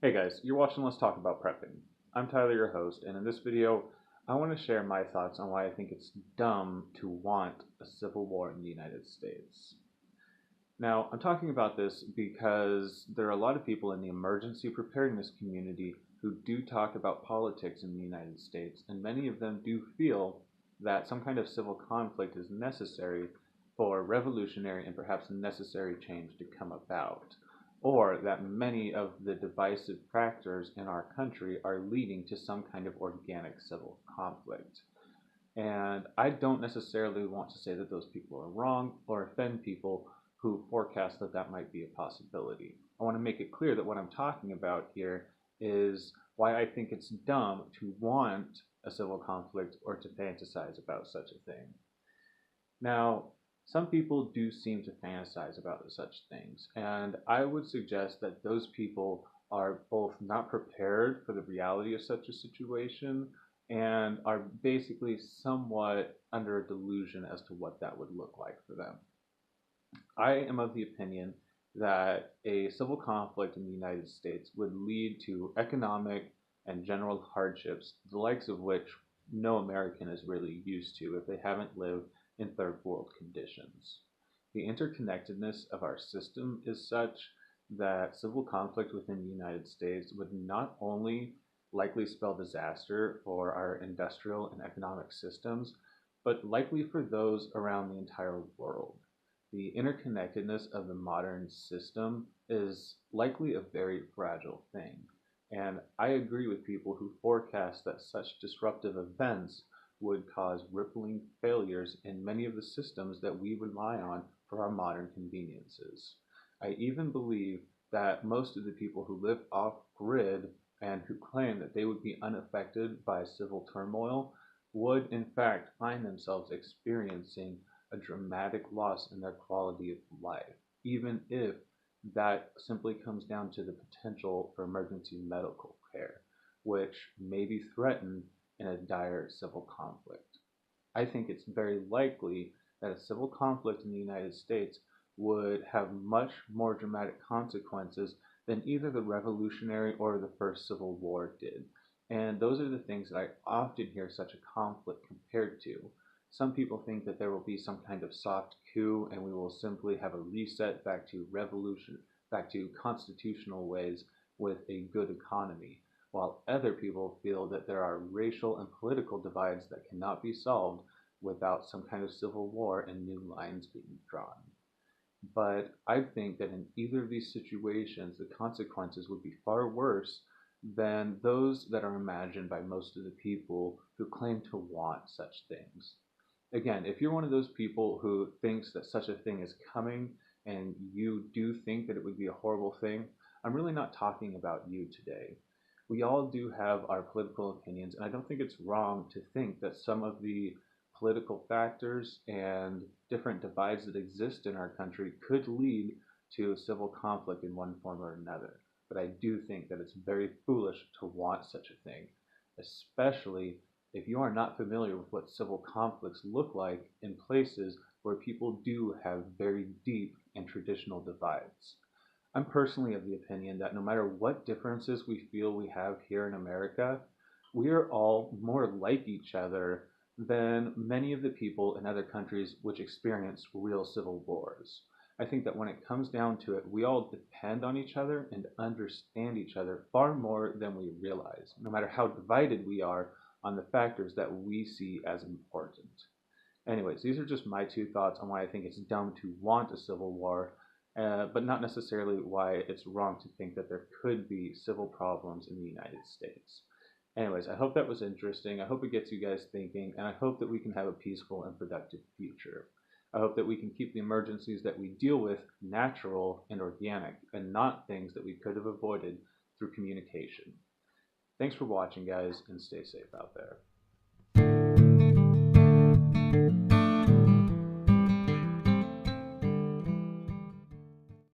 Hey guys, you're watching Let's Talk About Prepping. I'm Tyler, your host, and in this video, I want to share my thoughts on why I think it's dumb to want a civil war in the United States. Now, I'm talking about this because there are a lot of people in the emergency preparedness community who do talk about politics in the United States, and many of them do feel that some kind of civil conflict is necessary for revolutionary and perhaps necessary change to come about, or that many of the divisive factors in our country are leading to some kind of organic civil conflict. And I don't necessarily want to say that those people are wrong or offend people who forecast that that might be a possibility. I want to make it clear that what I'm talking about here is why I think it's dumb to want a civil conflict or to fantasize about such a thing. Now, some people do seem to fantasize about such things, and I would suggest that those people are both not prepared for the reality of such a situation and are basically somewhat under a delusion as to what that would look like for them. I am of the opinion that a civil conflict in the United States would lead to economic and general hardships, the likes of which no American is really used to if they haven't lived in third world conditions. The interconnectedness of our system is such that civil conflict within the United States would not only likely spell disaster for our industrial and economic systems, but likely for those around the entire world. The interconnectedness of the modern system is likely a very fragile thing. And I agree with people who forecast that such disruptive events would cause rippling failures in many of the systems that we rely on for our modern conveniences. I even believe that most of the people who live off grid and who claim that they would be unaffected by civil turmoil would in fact find themselves experiencing a dramatic loss in their quality of life, even if that simply comes down to the potential for emergency medical care, which may be threatened in a dire civil conflict. I think it's very likely that a civil conflict in the United States would have much more dramatic consequences than either the Revolutionary or the First Civil War did. And those are the things that I often hear such a conflict compared to. Some people think that there will be some kind of soft coup and we will simply have a reset back to revolution, back to constitutional ways with a good economy, while other people feel that there are racial and political divides that cannot be solved without some kind of civil war and new lines being drawn. But I think that in either of these situations, the consequences would be far worse than those that are imagined by most of the people who claim to want such things. Again, if you're one of those people who thinks that such a thing is coming and you do think that it would be a horrible thing, I'm really not talking about you today. We all do have our political opinions, and I don't think it's wrong to think that some of the political factors and different divides that exist in our country could lead to a civil conflict in one form or another. But I do think that it's very foolish to want such a thing, especially if you are not familiar with what civil conflicts look like in places where people do have very deep and traditional divides. I'm personally of the opinion that no matter what differences we feel we have here in America, we are all more like each other than many of the people in other countries which experience real civil wars. I think that when it comes down to it, we all depend on each other and understand each other far more than we realize, no matter how divided we are on the factors that we see as important. Anyways, these are just my two thoughts on why I think it's dumb to want a civil war, but not necessarily why it's wrong to think that there could be civil problems in the United States. Anyways, I hope that was interesting. I hope it gets you guys thinking, and I hope that we can have a peaceful and productive future. I hope that we can keep the emergencies that we deal with natural and organic, and not things that we could have avoided through communication. Thanks for watching, guys, and stay safe out there.